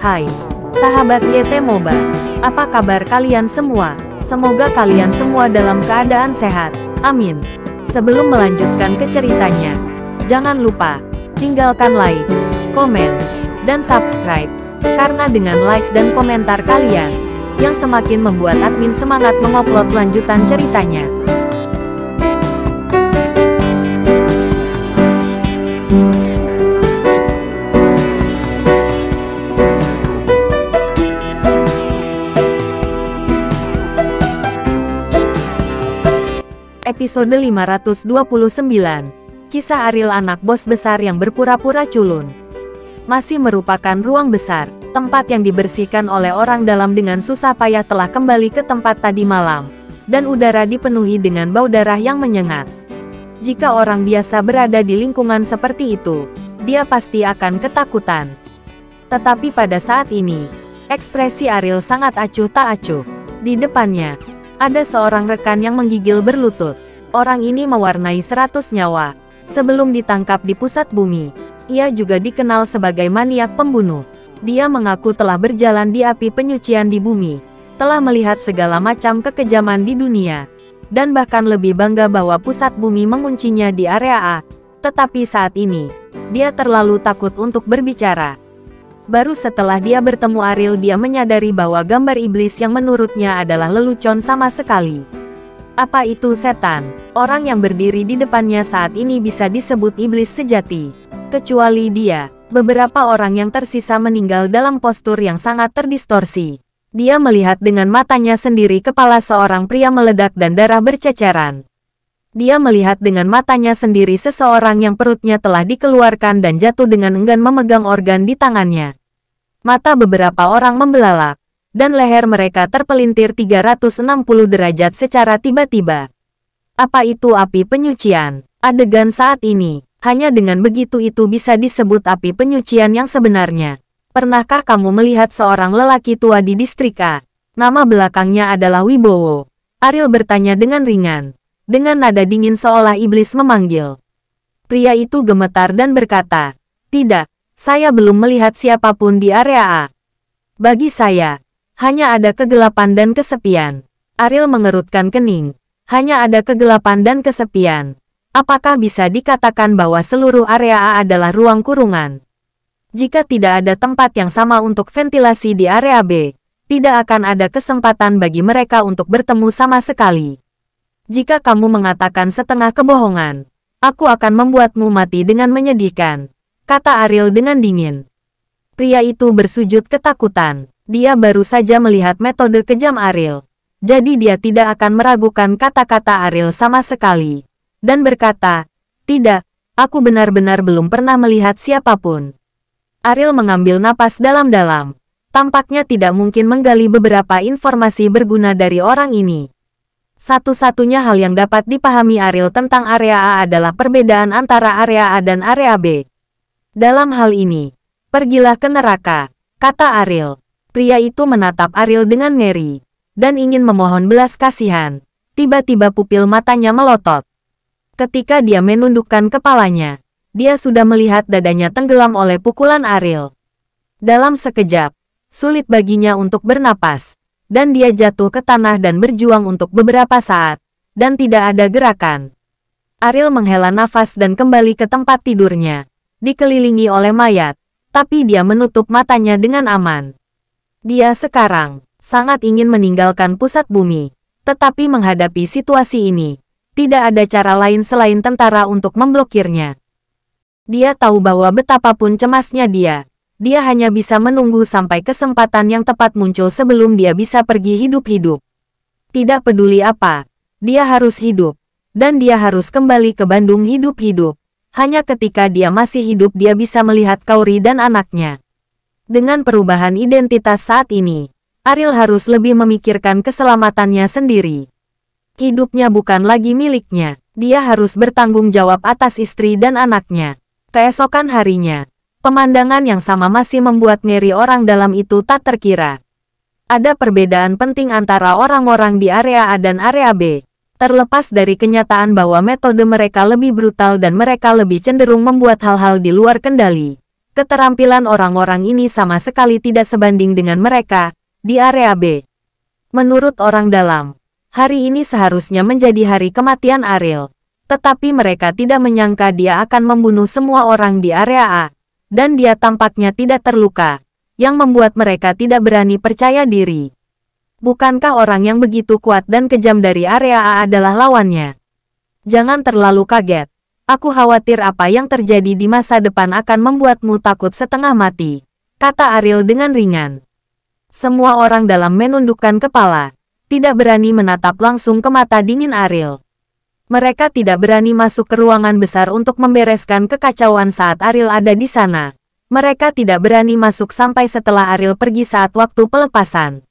Hai, sahabat YT Moba. Apa kabar kalian semua? Semoga kalian semua dalam keadaan sehat. Amin. Sebelum melanjutkan ke ceritanya, jangan lupa tinggalkan like, komen, dan subscribe. Karena dengan like dan komentar kalian, yang semakin membuat admin semangat mengupload lanjutan ceritanya. Episode 529. Kisah Ariel, anak bos besar yang berpura-pura culun. Masih merupakan ruang besar, tempat yang dibersihkan oleh orang dalam dengan susah payah telah kembali ke tempat tadi malam, dan udara dipenuhi dengan bau darah yang menyengat. Jika orang biasa berada di lingkungan seperti itu, dia pasti akan ketakutan. Tetapi pada saat ini, ekspresi Ariel sangat acuh tak acuh. Di depannya, ada seorang rekan yang menggigil berlutut. Orang ini mewarnai 100 nyawa. Sebelum ditangkap di pusat bumi, ia juga dikenal sebagai maniak pembunuh. Dia mengaku telah berjalan di api penyucian di bumi, telah melihat segala macam kekejaman di dunia, dan bahkan lebih bangga bahwa pusat bumi menguncinya di area A. Tetapi saat ini, dia terlalu takut untuk berbicara. Baru setelah dia bertemu Ariel, dia menyadari bahwa gambar iblis yang menurutnya adalah lelucon sama sekali. Apa itu setan? Orang yang berdiri di depannya saat ini bisa disebut iblis sejati. Kecuali dia, beberapa orang yang tersisa meninggal dalam postur yang sangat terdistorsi. Dia melihat dengan matanya sendiri kepala seorang pria meledak dan darah berceceran. Dia melihat dengan matanya sendiri seseorang yang perutnya telah dikeluarkan dan jatuh dengan enggan memegang organ di tangannya. Mata beberapa orang membelalak, dan leher mereka terpelintir 360 derajat secara tiba-tiba. Apa itu api penyucian? Adegan saat ini, hanya dengan begitu itu bisa disebut api penyucian yang sebenarnya. Pernahkah kamu melihat seorang lelaki tua di distrik A? Nama belakangnya adalah Wibowo. Ariel bertanya dengan ringan. Dengan nada dingin seolah iblis memanggil. Pria itu gemetar dan berkata, "Tidak, saya belum melihat siapapun di area A. Bagi saya, hanya ada kegelapan dan kesepian." Ariel mengerutkan kening. Hanya ada kegelapan dan kesepian. Apakah bisa dikatakan bahwa seluruh area A adalah ruang kurungan? Jika tidak ada tempat yang sama untuk ventilasi di area B, tidak akan ada kesempatan bagi mereka untuk bertemu sama sekali. Jika kamu mengatakan setengah kebohongan, aku akan membuatmu mati dengan menyedihkan, kata Ariel dengan dingin. Pria itu bersujud ketakutan. Dia baru saja melihat metode kejam Ariel. Jadi dia tidak akan meragukan kata-kata Ariel sama sekali. Dan berkata, "Tidak, aku benar-benar belum pernah melihat siapapun." Ariel mengambil napas dalam-dalam. Tampaknya tidak mungkin menggali beberapa informasi berguna dari orang ini. Satu-satunya hal yang dapat dipahami Ariel tentang area A adalah perbedaan antara area A dan area B. Dalam hal ini, pergilah ke neraka, kata Ariel. Pria itu menatap Ariel dengan ngeri, dan ingin memohon belas kasihan. Tiba-tiba pupil matanya melotot. Ketika dia menundukkan kepalanya, dia sudah melihat dadanya tenggelam oleh pukulan Ariel. Dalam sekejap, sulit baginya untuk bernapas. Dan dia jatuh ke tanah dan berjuang untuk beberapa saat, dan tidak ada gerakan. Ariel menghela nafas dan kembali ke tempat tidurnya, dikelilingi oleh mayat, tapi dia menutup matanya dengan aman. Dia sekarang sangat ingin meninggalkan pusat bumi, tetapi menghadapi situasi ini, tidak ada cara lain selain tentara untuk memblokirnya. Dia tahu bahwa betapapun cemasnya dia hanya bisa menunggu sampai kesempatan yang tepat muncul sebelum dia bisa pergi hidup-hidup. Tidak peduli apa, dia harus hidup, dan dia harus kembali ke Bandung hidup-hidup. Hanya ketika dia masih hidup dia bisa melihat Kauri dan anaknya. Dengan perubahan identitas saat ini, Ariel harus lebih memikirkan keselamatannya sendiri. Hidupnya bukan lagi miliknya, dia harus bertanggung jawab atas istri dan anaknya. Keesokan harinya, pemandangan yang sama masih membuat ngeri orang dalam itu tak terkira. Ada perbedaan penting antara orang-orang di area A dan area B. Terlepas dari kenyataan bahwa metode mereka lebih brutal dan mereka lebih cenderung membuat hal-hal di luar kendali. Keterampilan orang-orang ini sama sekali tidak sebanding dengan mereka di area B. Menurut orang dalam, hari ini seharusnya menjadi hari kematian Ariel. Tetapi mereka tidak menyangka dia akan membunuh semua orang di area A. Dan dia tampaknya tidak terluka, yang membuat mereka tidak berani percaya diri. Bukankah orang yang begitu kuat dan kejam dari area A adalah lawannya? Jangan terlalu kaget. Aku khawatir apa yang terjadi di masa depan akan membuatmu takut setengah mati, kata Ariel dengan ringan. Semua orang dalam menundukkan kepala, tidak berani menatap langsung ke mata dingin Ariel. Mereka tidak berani masuk ke ruangan besar untuk membereskan kekacauan saat Ariel ada di sana. Mereka tidak berani masuk sampai setelah Ariel pergi saat waktu pelepasan.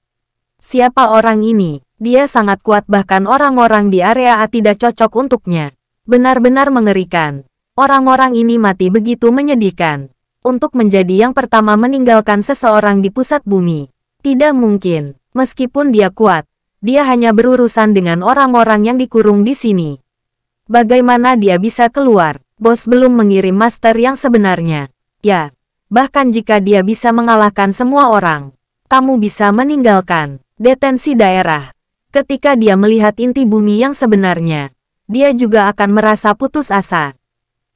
Siapa orang ini? Dia sangat kuat, bahkan orang-orang di area A tidak cocok untuknya. Benar-benar mengerikan. Orang-orang ini mati begitu menyedihkan. Untuk menjadi yang pertama meninggalkan seseorang di pusat bumi. Tidak mungkin. Meskipun dia kuat, dia hanya berurusan dengan orang-orang yang dikurung di sini. Bagaimana dia bisa keluar? Bos belum mengirim master yang sebenarnya. Ya, bahkan jika dia bisa mengalahkan semua orang, kamu bisa meninggalkan detensi daerah. Ketika dia melihat inti bumi yang sebenarnya, dia juga akan merasa putus asa.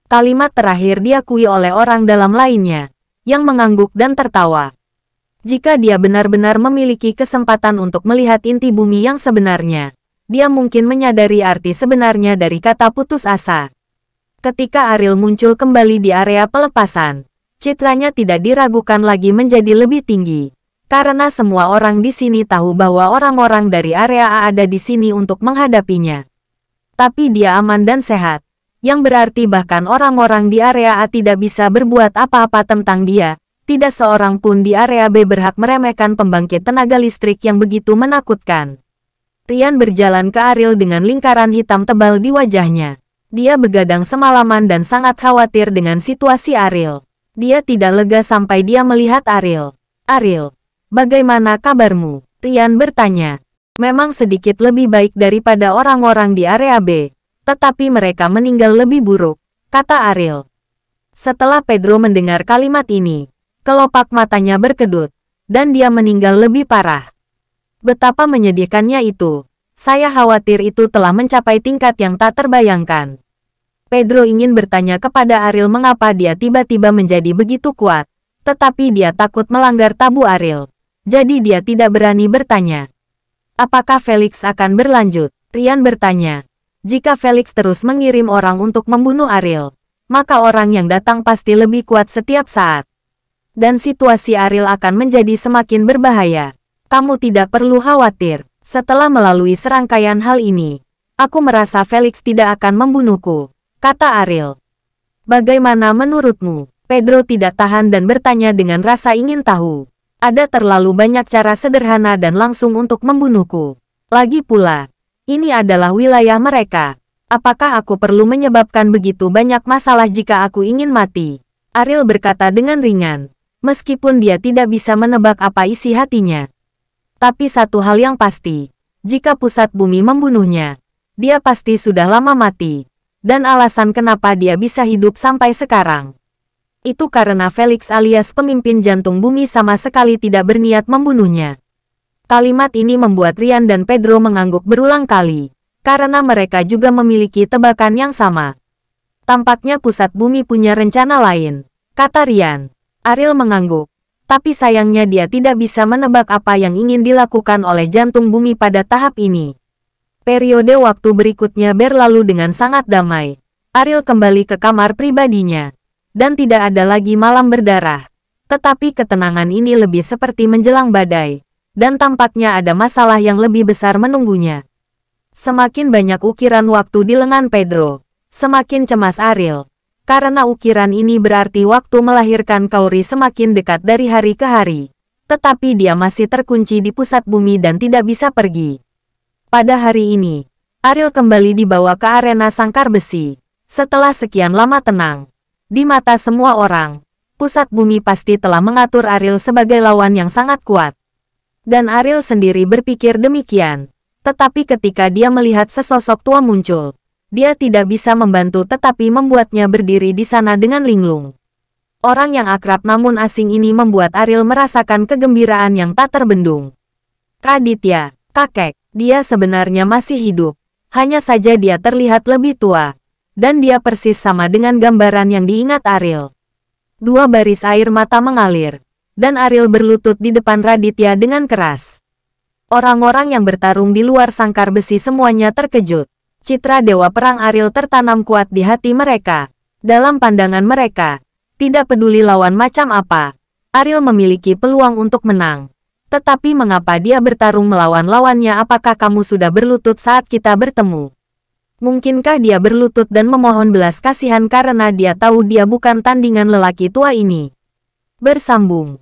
Kalimat terakhir diakui oleh orang dalam lainnya, yang mengangguk dan tertawa. Jika dia benar-benar memiliki kesempatan untuk melihat inti bumi yang sebenarnya, dia mungkin menyadari arti sebenarnya dari kata putus asa. Ketika Ariel muncul kembali di area pelepasan, citranya tidak diragukan lagi menjadi lebih tinggi. Karena semua orang di sini tahu bahwa orang-orang dari area A ada di sini untuk menghadapinya. Tapi dia aman dan sehat, yang berarti bahkan orang-orang di area A tidak bisa berbuat apa-apa tentang dia. Tidak seorang pun di area B berhak meremehkan pembangkit tenaga listrik yang begitu menakutkan. Rian berjalan ke Ariel dengan lingkaran hitam tebal di wajahnya. Dia begadang semalaman dan sangat khawatir dengan situasi Ariel. Dia tidak lega sampai dia melihat Ariel. Ariel, bagaimana kabarmu? Rian bertanya. Memang sedikit lebih baik daripada orang-orang di area B, tetapi mereka meninggal lebih buruk, kata Ariel. Setelah Pedro mendengar kalimat ini, kelopak matanya berkedut, dan dia meninggal lebih parah. Betapa menyedihkannya itu. Saya khawatir itu telah mencapai tingkat yang tak terbayangkan. Pedro ingin bertanya kepada Ariel mengapa dia tiba-tiba menjadi begitu kuat, tetapi dia takut melanggar tabu Ariel. Jadi dia tidak berani bertanya. Apakah Felix akan berlanjut? Rian bertanya. Jika Felix terus mengirim orang untuk membunuh Ariel, maka orang yang datang pasti lebih kuat setiap saat. Dan situasi Ariel akan menjadi semakin berbahaya. Kamu tidak perlu khawatir. Setelah melalui serangkaian hal ini, aku merasa Felix tidak akan membunuhku, kata Ariel. Bagaimana menurutmu? Pedro tidak tahan dan bertanya dengan rasa ingin tahu. Ada terlalu banyak cara sederhana dan langsung untuk membunuhku. Lagi pula, ini adalah wilayah mereka. Apakah aku perlu menyebabkan begitu banyak masalah jika aku ingin mati? Ariel berkata dengan ringan, meskipun dia tidak bisa menebak apa isi hatinya. Tapi satu hal yang pasti, jika pusat bumi membunuhnya, dia pasti sudah lama mati. Dan alasan kenapa dia bisa hidup sampai sekarang, itu karena Felix alias pemimpin jantung bumi sama sekali tidak berniat membunuhnya. Kalimat ini membuat Rian dan Pedro mengangguk berulang kali, karena mereka juga memiliki tebakan yang sama. Tampaknya pusat bumi punya rencana lain, kata Rian. Ariel mengangguk, tapi sayangnya dia tidak bisa menebak apa yang ingin dilakukan oleh jantung bumi pada tahap ini. Periode waktu berikutnya berlalu dengan sangat damai. Ariel kembali ke kamar pribadinya. Dan tidak ada lagi malam berdarah. Tetapi ketenangan ini lebih seperti menjelang badai. Dan tampaknya ada masalah yang lebih besar menunggunya. Semakin banyak ukiran waktu di lengan Pedro, semakin cemas Ariel. Karena ukiran ini berarti waktu melahirkan Kauri semakin dekat dari hari ke hari. Tetapi dia masih terkunci di pusat bumi dan tidak bisa pergi. Pada hari ini, Ariel kembali dibawa ke arena sangkar besi. Setelah sekian lama tenang, di mata semua orang, pusat bumi pasti telah mengatur Ariel sebagai lawan yang sangat kuat. Dan Ariel sendiri berpikir demikian. Tetapi ketika dia melihat sesosok tua muncul, dia tidak bisa membantu tetapi membuatnya berdiri di sana dengan linglung. Orang yang akrab namun asing ini membuat Ariel merasakan kegembiraan yang tak terbendung. Raditya, kakek, dia sebenarnya masih hidup. Hanya saja dia terlihat lebih tua. Dan dia persis sama dengan gambaran yang diingat Ariel. Dua baris air mata mengalir. Dan Ariel berlutut di depan Raditya dengan keras. Orang-orang yang bertarung di luar sangkar besi semuanya terkejut. Citra Dewa Perang Ariel tertanam kuat di hati mereka. Dalam pandangan mereka, tidak peduli lawan macam apa, Ariel memiliki peluang untuk menang. Tetapi mengapa dia bertarung melawan lawannya? Apakah kamu sudah berlutut saat kita bertemu? Mungkinkah dia berlutut dan memohon belas kasihan karena dia tahu dia bukan tandingan lelaki tua ini? Bersambung.